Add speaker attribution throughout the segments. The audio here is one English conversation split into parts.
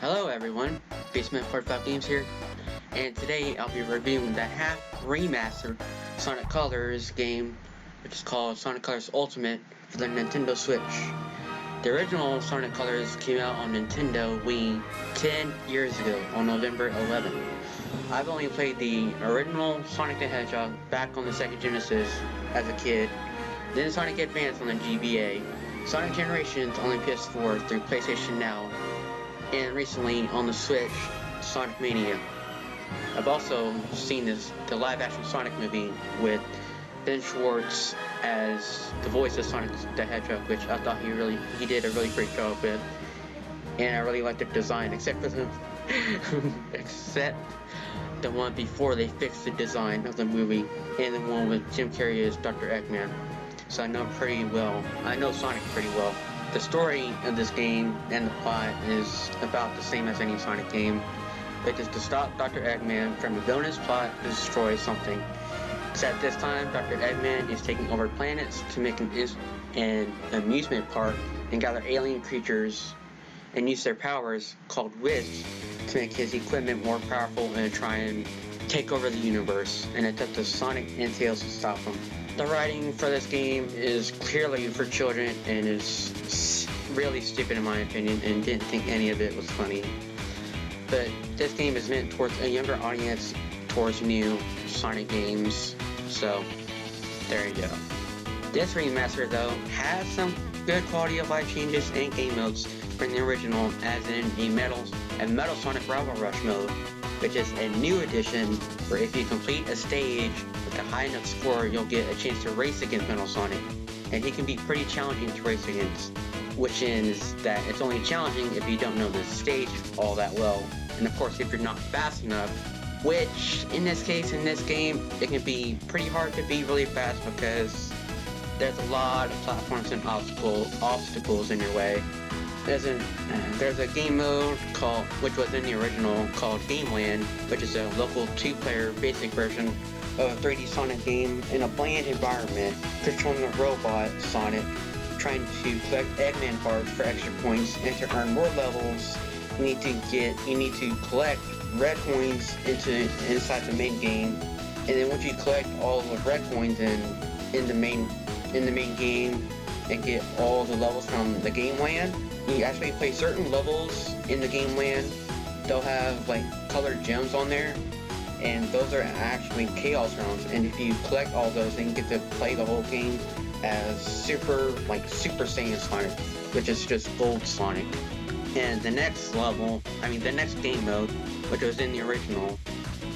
Speaker 1: Hello everyone, Beastman Games here, and today I'll be reviewing the half remastered Sonic Colors game, which is called Sonic Colors Ultimate for the Nintendo Switch. The original Sonic Colors came out on Nintendo Wii 10 years ago on November 11th. I've only played the original Sonic the Hedgehog back on the Sega Genesis as a kid, then Sonic Advance on the GBA, Sonic Generations on the PS4 through PlayStation Now, and recently on the Switch, Sonic Mania. I've also seen the live-action Sonic movie with Ben Schwartz as the voice of Sonic the Hedgehog, which I thought he did a really great job with, and I really liked the design, except for except the one before they fixed the design of the movie, and the one with Jim Carrey as Dr. Eggman. So I know Sonic pretty well. The story of this game and the plot is about the same as any Sonic game, which is to stop Dr. Eggman from a villainous plot to destroy something. Except this time, Dr. Eggman is taking over planets to make an amusement park and gather alien creatures and use their powers, called Wisp, to make his equipment more powerful and try and take over the universe, and it's up to Sonic and Tails to stop him. The writing for this game is clearly for children and is really stupid in my opinion, and didn't think any of it was funny. But this game is meant towards a younger audience, towards new Sonic games, so there you go. This remaster though has some good quality of life changes and game modes from the original, as in a Metal Sonic Rival Rush mode, which is a new addition where if you complete a stage with a high enough score, you'll get a chance to race against Metal Sonic, and he can be pretty challenging to race against, which is that it's only challenging if you don't know the stage all that well, and of course if you're not fast enough, which in this case, in this game, it can be pretty hard to be really fast because there's a lot of platforms and obstacles in your way. There's a game mode which was in the original, called Game Land, which is a local 2-player basic version of a 3D Sonic game in a bland environment, controlling a robot Sonic, trying to collect Eggman parts for extra points, and to earn more levels, you need to collect red coins inside the main game, and then once you collect all the red coins in the main game and get all the levels from the Game Land, you actually play certain levels in the Game Land. They'll have like colored gems on there, and those are actually Chaos rounds, and if you collect all those, then you get to play the whole game as Super Saiyan Sonic, which is just Gold Sonic. And the next game mode, which was in the original,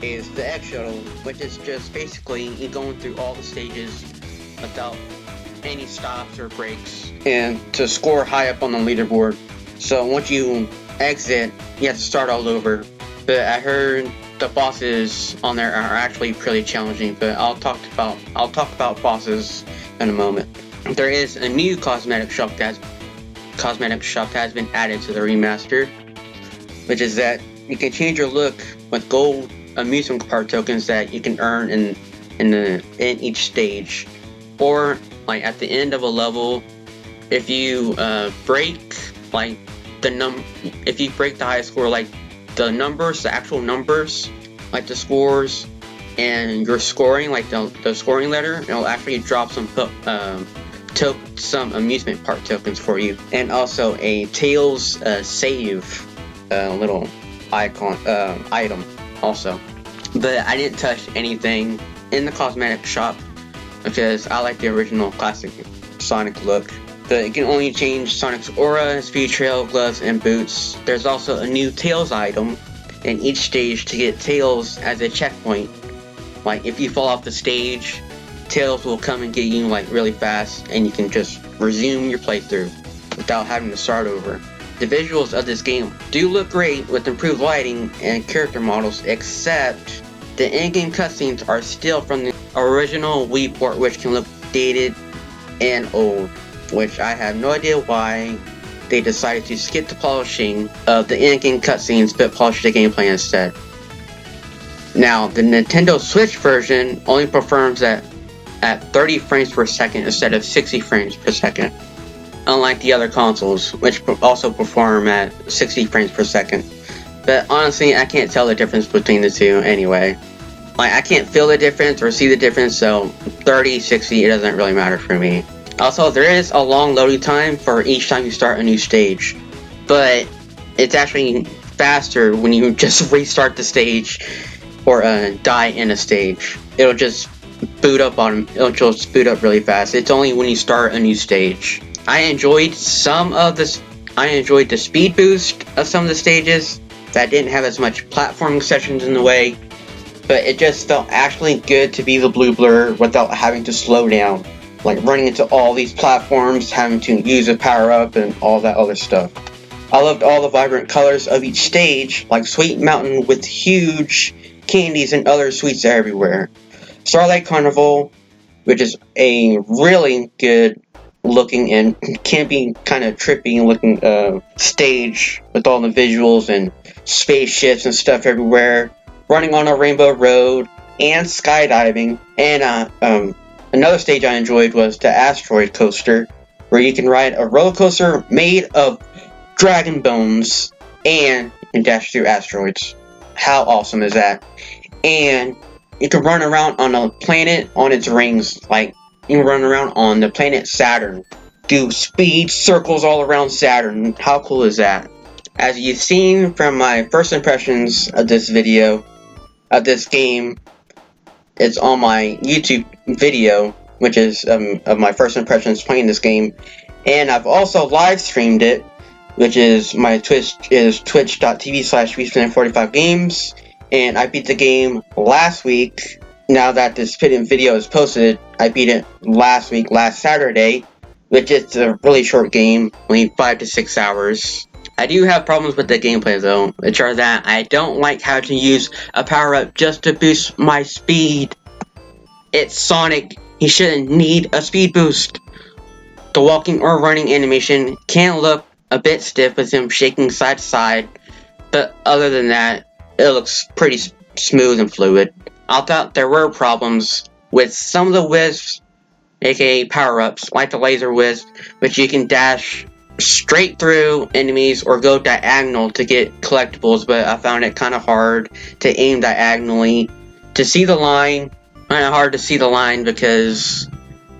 Speaker 1: is the Egg Shuttle, which is just basically you going through all the stages without any stops or breaks, and to score high up on the leaderboard. So once you exit, you have to start all over. But I heard the bosses on there are actually pretty challenging, but I'll talk about bosses in a moment. There is a new Cosmetic Shop that has been added to the remaster, which is that you can change your look with gold amusement park tokens that you can earn in each stage, or like at the end of a level, if you break the highest score, like the actual numbers, like the scores, and your scoring, like the scoring letter, it'll actually drop some amusement park tokens for you, and also a Tails save little item also. But I didn't touch anything in the Cosmetic Shop because I like the original classic Sonic look. But you can only change Sonic's aura, speed trail, gloves, and boots. There's also a new Tails item in each stage to get Tails as a checkpoint. Like if you fall off the stage, Tails will come and get you like really fast, and you can just resume your playthrough without having to start over. The visuals of this game do look great with improved lighting and character models, except the in-game cutscenes are still from the original Wii port, which can look dated and old, which I have no idea why they decided to skip the polishing of the in-game cutscenes but polish the gameplay instead. Now, the Nintendo Switch version only performs at 30 frames per second instead of 60 frames per second. unlike the other consoles, which also perform at 60 frames per second. But honestly, I can't tell the difference between the two anyway. Like, I can't feel the difference or see the difference, so 30, 60, it doesn't really matter for me. Also, there is a long loading time for each time you start a new stage, but it's actually faster when you just restart the stage or die in a stage. It'll just boot up really fast. It's only when you start a new stage. I enjoyed the speed boost of some of the stages that didn't have as much platforming sections in the way, but it just felt actually good to be the blue blur without having to slow down, like running into all these platforms, having to use a power up and all that other stuff. I loved all the vibrant colors of each stage, like Sweet Mountain with huge candies and other sweets everywhere. Starlight Carnival, which is a really good looking and can be kind of trippy looking stage with all the visuals and spaceships and stuff everywhere, running on a rainbow road and skydiving. And another stage I enjoyed was the Asteroid Coaster, where you can ride a roller coaster made of dragon bones and you can dash through asteroids. How awesome is that? And you can run around on a planet on its rings, like you can run around on the planet Saturn, do speed circles all around Saturn. How cool is that? As you've seen from my first impressions of this video, of this game, it's on my YouTube video, which is of my first impressions playing this game, and I've also live streamed it, which is my Twitch is twitch.tv/Beastman45games, and I beat the game last week. Now that this video is posted, I beat it last Saturday, which is a really short game, only 5 to 6 hours. I do have problems with the gameplay though, which are that I don't like how to use a power-up just to boost my speed. It's Sonic, he shouldn't need a speed boost. The walking or running animation can look a bit stiff with him shaking side to side, but other than that, it looks pretty smooth and fluid. I thought there were problems with some of the Wisps, aka power-ups, like the Laser Wisp, which you can dash straight through enemies or go diagonal to get collectibles, but I found it kind of hard to aim diagonally. To see the line, kind of hard to see the line because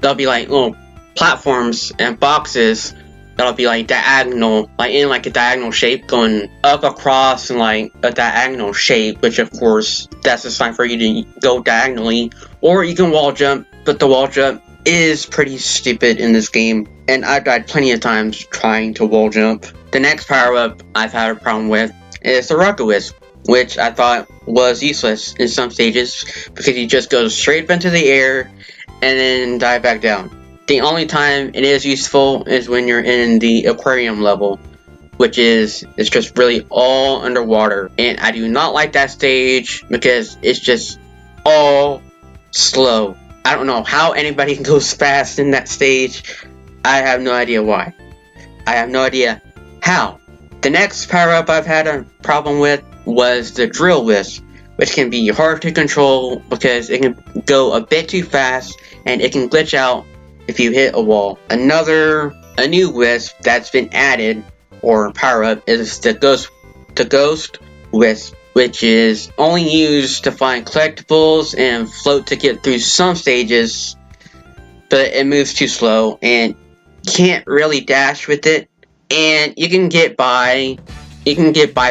Speaker 1: there'll be like little platforms and boxes that'll be like diagonal, like in like a diagonal shape, going up across in like a diagonal shape, which of course that's a sign for you to go diagonally, or you can wall jump, but the wall jump is pretty stupid in this game, and I've died plenty of times trying to wall jump. The next power up I've had a problem with is the Rocket Wisp, which I thought was useless in some stages because you just go straight up into the air and then dive back down. The only time it is useful is when you're in the aquarium level, which is it's just really all underwater, and I do not like that stage because it's just all slow. I don't know how anybody goes fast in that stage. I have no idea why. I have no idea how. The next power up I've had a problem with was the Drill Wisp, which can be hard to control because it can go a bit too fast and it can glitch out if you hit a wall. A new Wisp that's been added, or power up, is the Ghost Wisp, which is only used to find collectibles and float to get through some stages, but it moves too slow and can't really dash with it, and you can get by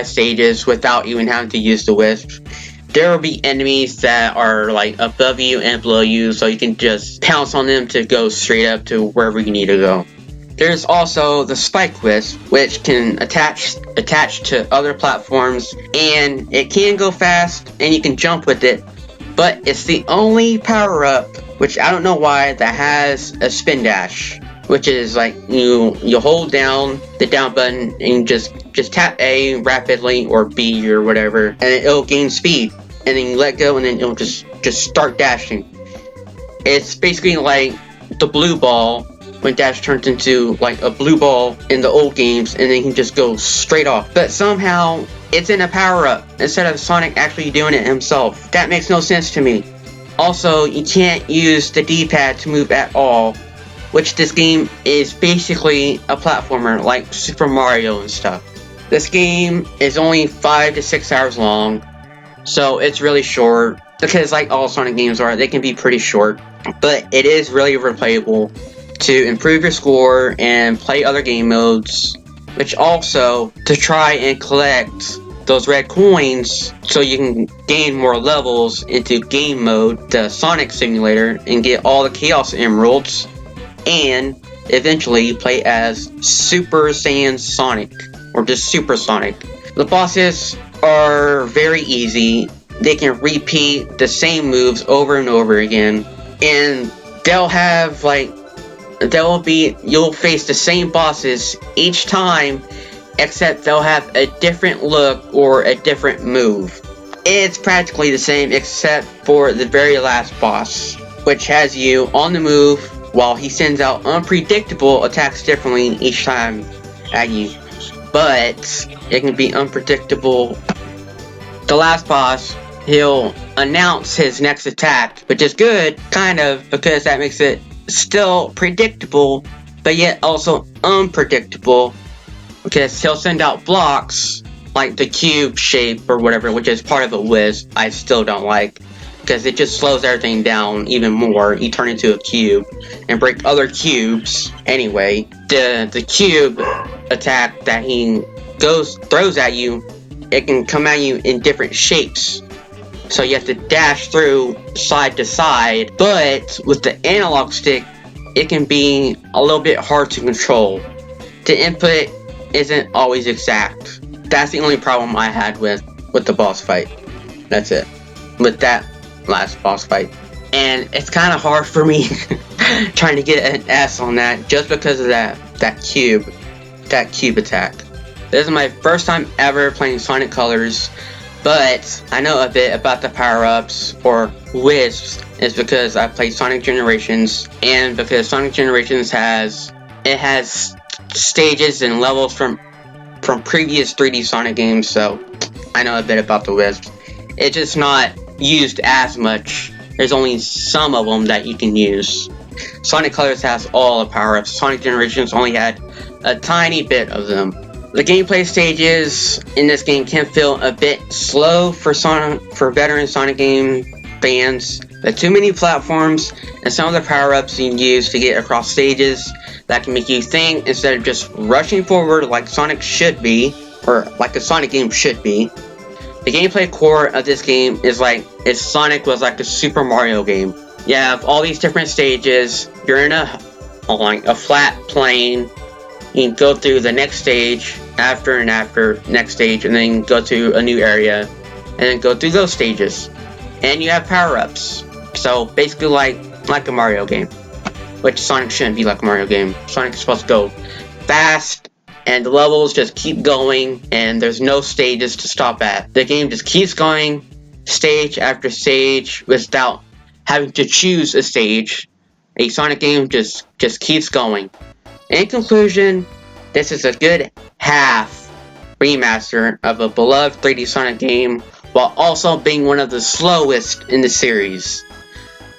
Speaker 1: stages without even having to use the Wisp. There will be enemies that are like above you and below you, so you can just pounce on them to go straight up to wherever you need to go. There's also the Spike Wisp, which can attach to other platforms, and it can go fast and you can jump with it, but it's the only power up, which I don't know why, that has a spin dash, which is like you hold down the down button and just tap A rapidly or B or whatever, and it'll gain speed, and then you let go and then it'll just start dashing. It's basically like the blue ball when Dash turns into like a blue ball in the old games, and then he can just go straight off. But somehow it's in a power up instead of Sonic actually doing it himself. That makes no sense to me. Also, you can't use the D-pad to move at all, which this game is basically a platformer like Super Mario and stuff. This game is only 5 to 6 hours long, so it's really short, because like all Sonic games are, they can be pretty short, but it is really replayable to improve your score and play other game modes, which also to try and collect those red coins so you can gain more levels into game mode, the Sonic Simulator, and get all the Chaos Emeralds, and eventually play as Super Saiyan Sonic, or just Super Sonic. The bosses are very easy. They can repeat the same moves over and over again, and they'll have you'll face the same bosses each time, except they'll have a different look or a different move. It's practically the same except for the very last boss, which has you on the move while he sends out unpredictable attacks differently each time at you. But it can be unpredictable. The last boss, he'll announce his next attack, which is good, kind of, because that makes it still predictable, but yet also unpredictable, because he'll send out blocks like the cube shape or whatever, which is part of a Wisp. I still don't like, because it just slows everything down even more. You turn into a cube and break other cubes. Anyway, the cube attack that he throws at you, it can come at you in different shapes, so you have to dash through side to side, but with the analog stick it can be a little bit hard to control. The input isn't always exact. That's the only problem I had with the boss fight. That's it. With that last boss fight. And it's kind of hard for me trying to get an S on that, just because of that cube attack. This is my first time ever playing Sonic Colors, but I know a bit about the power-ups, or Wisps, is because I played Sonic Generations, and because Sonic Generations has stages and levels from previous 3D Sonic games, so I know a bit about the Wisps. It's just not used as much. There's only some of them that you can use. Sonic Colors has all the power-ups. Sonic Generations only had a tiny bit of them. The gameplay stages in this game can feel a bit slow for veteran Sonic game fans. There are too many platforms, and some of the power-ups you can use to get across stages that can make you think instead of just rushing forward like Sonic should be, or like a Sonic game should be. The gameplay core of this game is like if Sonic was like a Super Mario game. You have all these different stages. You're in a flat plane. You can go through the next stage after next stage, and then go to a new area, and then go through those stages. And you have power-ups. So basically like a Mario game, which Sonic shouldn't be like a Mario game. Sonic is supposed to go fast, and the levels just keep going, and there's no stages to stop at. The game just keeps going, stage after stage, without having to choose a stage. A Sonic game just keeps going. In conclusion, this is a good half remaster of a beloved 3D Sonic game, while also being one of the slowest in the series.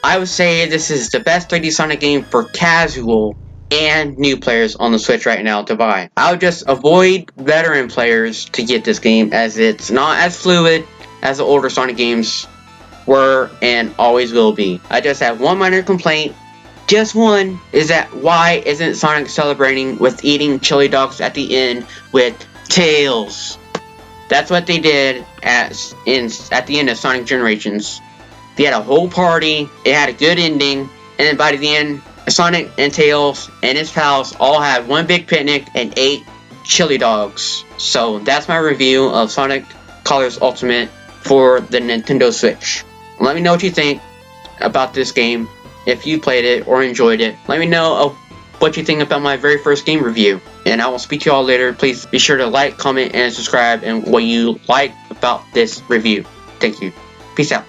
Speaker 1: I would say this is the best 3D Sonic game for casual and new players on the Switch right now to buy. I would just avoid veteran players to get this game, as it's not as fluid as the older Sonic games were and always will be. I just have one minor complaint. Just one, is that why isn't Sonic celebrating with eating chili dogs at the end with Tails? That's what they did at the end of Sonic Generations. They had a whole party, it had a good ending, and then by the end, Sonic and Tails and his pals all had one big picnic and ate chili dogs. So that's my review of Sonic Colors Ultimate for the Nintendo Switch. Let me know what you think about this game. If you played it or enjoyed it, let me know what you think about my very first game review. And I will speak to you all later. Please be sure to like, comment, and subscribe, and what you like about this review. Thank you. Peace out.